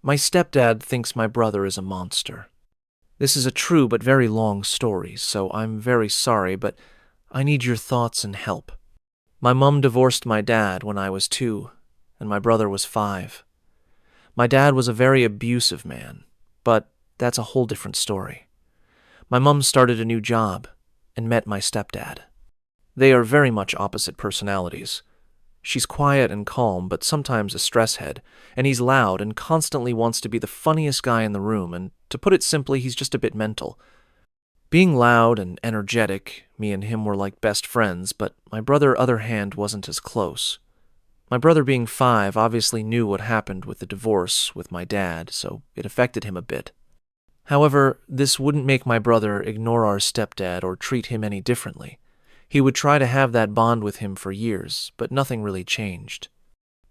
My stepdad thinks my brother is a monster. This is a true but very long story, so I'm very sorry, but I need your thoughts and help. My mom divorced my dad when I was 2, and my brother was 5. My dad was a very abusive man, but that's a whole different story. My mom started a new job and met my stepdad. They are very much opposite personalities. She's quiet and calm, but sometimes a stress head, and he's loud and constantly wants to be the funniest guy in the room, and to put it simply, he's just a bit mental. Being loud and energetic, me and him were like best friends, but my brother, other hand, wasn't as close. My brother, being 5, obviously knew what happened with the divorce with my dad, so it affected him a bit. However, this wouldn't make my brother ignore our stepdad or treat him any differently. He would try to have that bond with him for years, but nothing really changed.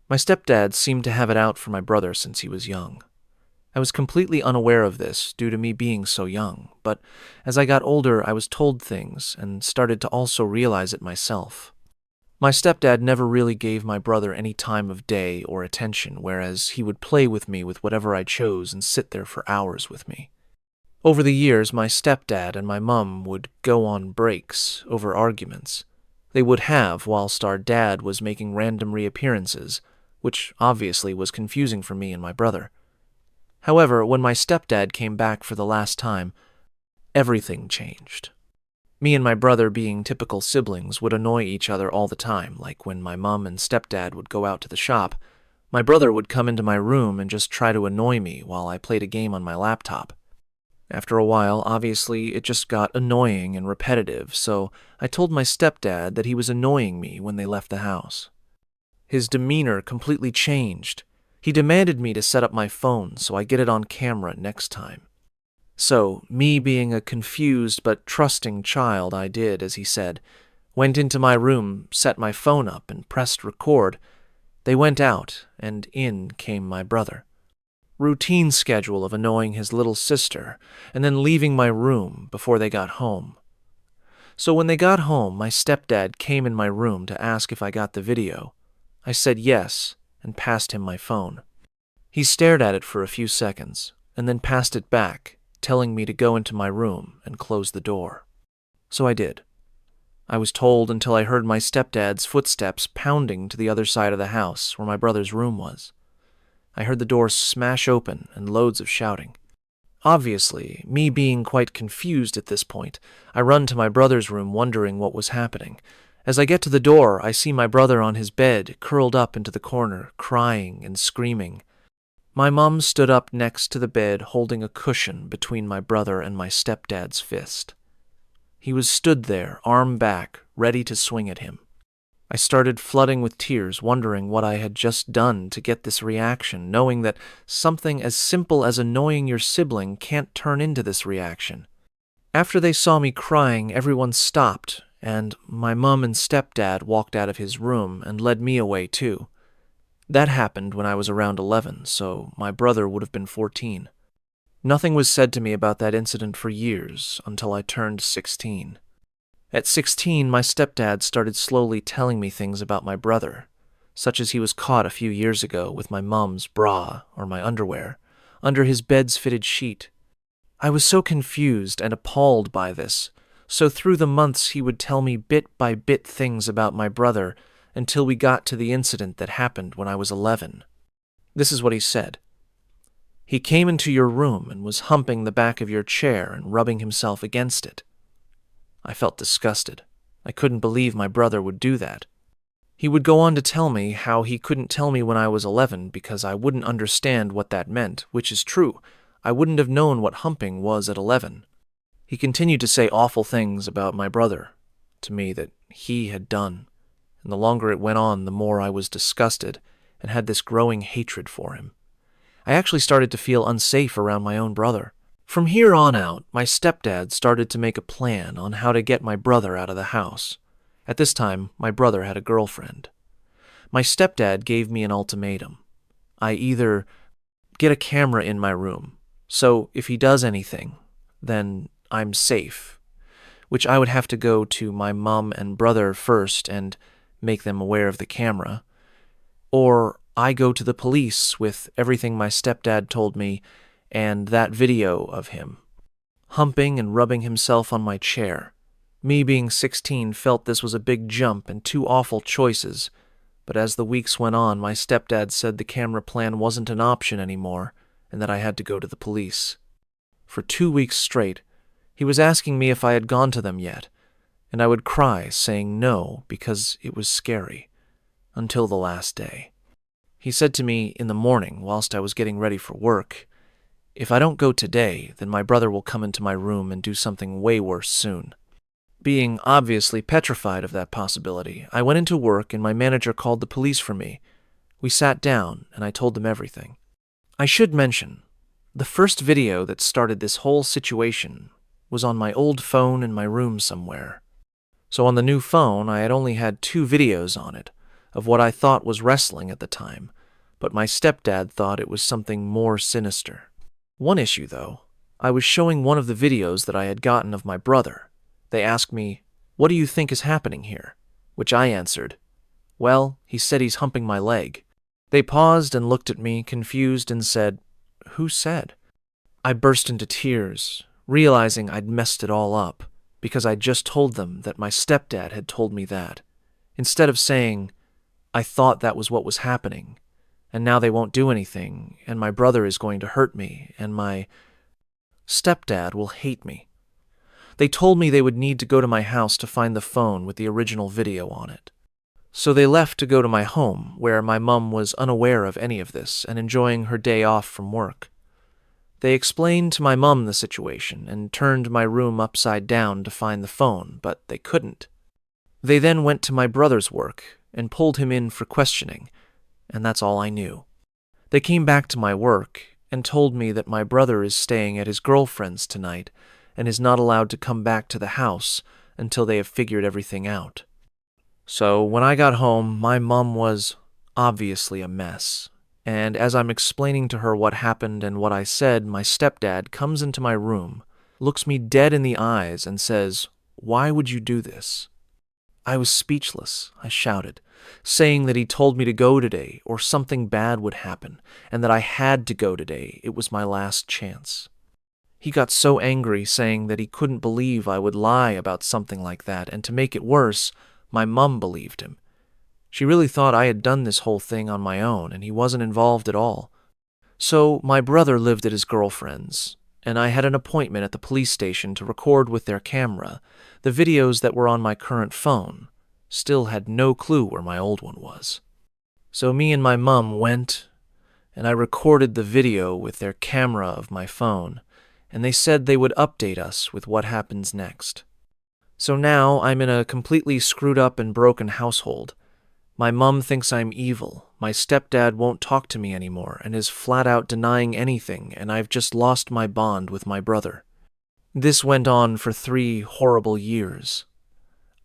My stepdad seemed to have it out for my brother since he was young. I was completely unaware of this due to me being so young, but as I got older I was told things and started to also realize it myself. My stepdad never really gave my brother any time of day or attention, whereas he would play with me with whatever I chose and sit there for hours with me. Over the years, my stepdad and my mum would go on breaks over arguments. They would have whilst our dad was making random reappearances, which obviously was confusing for me and my brother. However, when my stepdad came back for the last time, everything changed. Me and my brother, being typical siblings, would annoy each other all the time, like when my mum and stepdad would go out to the shop. My brother would come into my room and just try to annoy me while I played a game on my laptop. After a while, obviously, it just got annoying and repetitive, so I told my stepdad that he was annoying me when they left the house. His demeanor completely changed. He demanded me to set up my phone so I get it on camera next time. So, me being a confused but trusting child, I did as he said, went into my room, set my phone up, and pressed record. They went out, and in came my brother. Routine schedule of annoying his little sister, and then leaving my room before they got home. So when they got home, my stepdad came in my room to ask if I got the video. I said yes, and passed him my phone. He stared at it for a few seconds, and then passed it back, telling me to go into my room and close the door. So I did. I was told until I heard my stepdad's footsteps pounding to the other side of the house where my brother's room was. I heard the door smash open and loads of shouting. Obviously, me being quite confused at this point, I run to my brother's room wondering what was happening. As I get to the door, I see my brother on his bed, curled up into the corner, crying and screaming. My mom stood up next to the bed holding a cushion between my brother and my stepdad's fist. He was stood there, arm back, ready to swing at him. I started flooding with tears, wondering what I had just done to get this reaction, knowing that something as simple as annoying your sibling can't turn into this reaction. After they saw me crying, everyone stopped, and my mom and stepdad walked out of his room and led me away too. That happened when I was around 11, so my brother would have been 14. Nothing was said to me about that incident for years, until I turned 16. At 16, my stepdad started slowly telling me things about my brother, such as he was caught a few years ago with my mom's bra, or my underwear, under his bed's fitted sheet. I was so confused and appalled by this, so through the months he would tell me bit by bit things about my brother until we got to the incident that happened when I was 11. This is what he said. He came into your room and was humping the back of your chair and rubbing himself against it. I felt disgusted. I couldn't believe my brother would do that. He would go on to tell me how he couldn't tell me when I was 11 because I wouldn't understand what that meant, which is true. I wouldn't have known what humping was at 11. He continued to say awful things about my brother to me that he had done, and the longer it went on, the more I was disgusted and had this growing hatred for him. I actually started to feel unsafe around my own brother. From here on out, my stepdad started to make a plan on how to get my brother out of the house. At this time, my brother had a girlfriend. My stepdad gave me an ultimatum. I either get a camera in my room, so if he does anything, then I'm safe, which I would have to go to my mom and brother first and make them aware of the camera, or I go to the police with everything my stepdad told me and that video of him, humping and rubbing himself on my chair. Me being 16 felt this was a big jump and two awful choices, but as the weeks went on, my stepdad said the camera plan wasn't an option anymore and that I had to go to the police. For 2 weeks straight, he was asking me if I had gone to them yet, and I would cry saying no because it was scary, until the last day. He said to me in the morning whilst I was getting ready for work, "If I don't go today, then my brother will come into my room and do something way worse soon." Being obviously petrified of that possibility, I went into work and my manager called the police for me. We sat down and I told them everything. I should mention, the first video that started this whole situation was on my old phone in my room somewhere. So on the new phone, I had only had 2 videos on it of what I thought was wrestling at the time, but my stepdad thought it was something more sinister. One issue, though, I was showing one of the videos that I had gotten of my brother. They asked me, "What do you think is happening here?" Which I answered, "Well, he said he's humping my leg." They paused and looked at me, confused, and said, "Who said?" I burst into tears, realizing I'd messed it all up, because I'd just told them that my stepdad had told me that. Instead of saying, "I thought that was what was happening, and now they won't do anything, and my brother is going to hurt me, and my stepdad will hate me." They told me they would need to go to my house to find the phone with the original video on it. So they left to go to my home, where my mum was unaware of any of this and enjoying her day off from work. They explained to my mum the situation and turned my room upside down to find the phone, but they couldn't. They then went to my brother's work and pulled him in for questioning, and that's all I knew. They came back to my work and told me that my brother is staying at his girlfriend's tonight and is not allowed to come back to the house until they have figured everything out. So when I got home, my mum was obviously a mess, and as I'm explaining to her what happened and what I said, my stepdad comes into my room, looks me dead in the eyes, and says, "Why would you do this?" I was speechless. I shouted, saying that he told me to go today or something bad would happen, and that I had to go today. It was my last chance. He got so angry, saying that he couldn't believe I would lie about something like that, and to make it worse, my mum believed him. She really thought I had done this whole thing on my own, and he wasn't involved at all. So my brother lived at his girlfriend's, and I had an appointment at the police station to record with their camera the videos that were on my current phone. Still had no clue where my old one was. So me and my mum went, and I recorded the video with their camera of my phone, and they said they would update us with what happens next. So now I'm in a completely screwed up and broken household. My mum thinks I'm evil, my stepdad won't talk to me anymore and is flat out denying anything, and I've just lost my bond with my brother. This went on for 3 horrible years.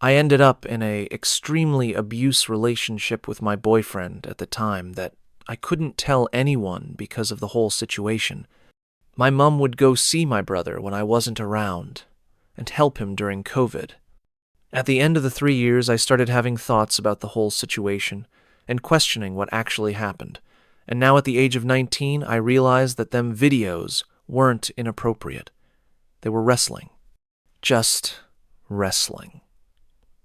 I ended up in a extremely abusive relationship with my boyfriend at the time that I couldn't tell anyone because of the whole situation. My mum would go see my brother when I wasn't around and help him during COVID. At the end of the 3 years, I started having thoughts about the whole situation and questioning what actually happened. And now at the age of 19, I realized that them videos weren't inappropriate. They were wrestling. Just wrestling.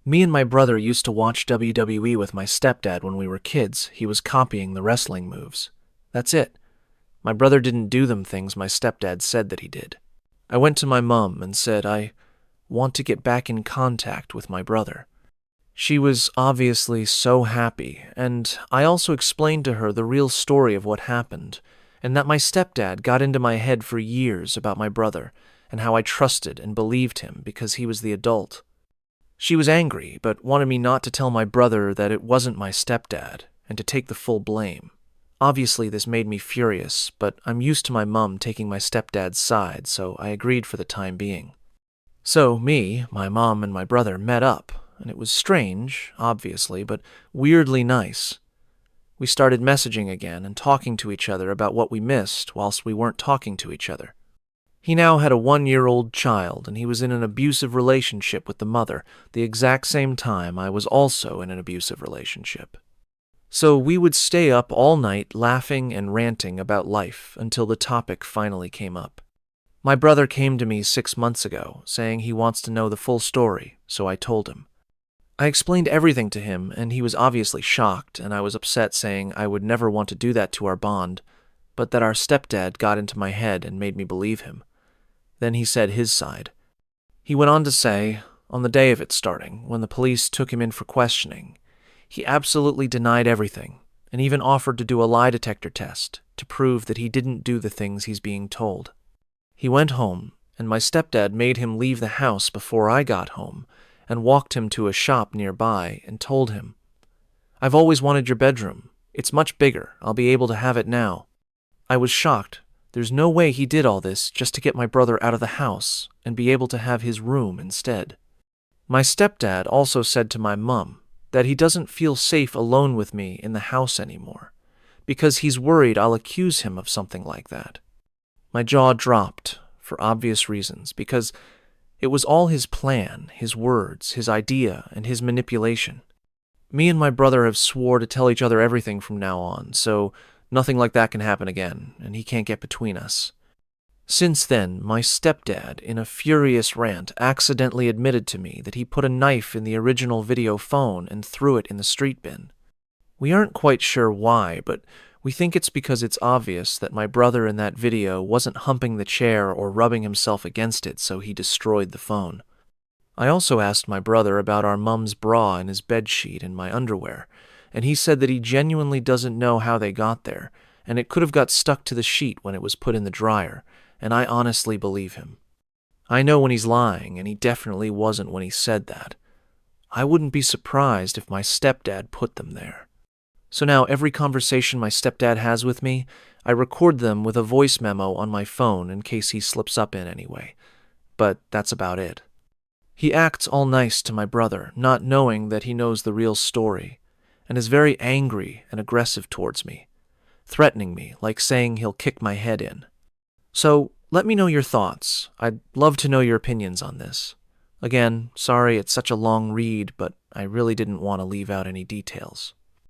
Me and my brother used to watch WWE with my stepdad when we were kids. He was copying the wrestling moves. That's it. My brother didn't do them things my stepdad said that he did. I went to my mum and said, "I want to get back in contact with my brother." She was obviously so happy, and I also explained to her the real story of what happened, and that my stepdad got into my head for years about my brother, and how I trusted and believed him because he was the adult. She was angry, but wanted me not to tell my brother that it wasn't my stepdad, and to take the full blame. Obviously, this made me furious, but I'm used to my mum taking my stepdad's side, so I agreed for the time being. So me, my mom, and my brother met up, and it was strange, obviously, but weirdly nice. We started messaging again and talking to each other about what we missed whilst we weren't talking to each other. He now had a 1-year-old child, and he was in an abusive relationship with the mother, the exact same time I was also in an abusive relationship. So we would stay up all night laughing and ranting about life until the topic finally came up. My brother came to me 6 months ago, saying he wants to know the full story, so I told him. I explained everything to him, and he was obviously shocked, and I was upset, saying I would never want to do that to our bond, but that our stepdad got into my head and made me believe him. Then he said his side. He went on to say, on the day of it starting, when the police took him in for questioning, he absolutely denied everything, and even offered to do a lie detector test to prove that he didn't do the things he's being told. He went home, and my stepdad made him leave the house before I got home and walked him to a shop nearby and told him, "I've always wanted your bedroom. It's much bigger. I'll be able to have it now." I was shocked. There's no way he did all this just to get my brother out of the house and be able to have his room instead. My stepdad also said to my mum that he doesn't feel safe alone with me in the house anymore because he's worried I'll accuse him of something like that. My jaw dropped, for obvious reasons, because it was all his plan, his words, his idea, and his manipulation. Me and my brother have swore to tell each other everything from now on, so nothing like that can happen again, and he can't get between us. Since then, my stepdad, in a furious rant, accidentally admitted to me that he put a knife in the original video phone and threw it in the street bin. We aren't quite sure why, but we think it's because it's obvious that my brother in that video wasn't humping the chair or rubbing himself against it, so he destroyed the phone. I also asked my brother about our mum's bra and his bedsheet and my underwear, and he said that he genuinely doesn't know how they got there, and it could have got stuck to the sheet when it was put in the dryer, and I honestly believe him. I know when he's lying, and he definitely wasn't when he said that. I wouldn't be surprised if my stepdad put them there. So now every conversation my stepdad has with me, I record them with a voice memo on my phone in case he slips up in any way. But that's about it. He acts all nice to my brother, not knowing that he knows the real story, and is very angry and aggressive towards me, threatening me, like saying he'll kick my head in. So let me know your thoughts. I'd love to know your opinions on this. Again, sorry it's such a long read, but I really didn't want to leave out any details.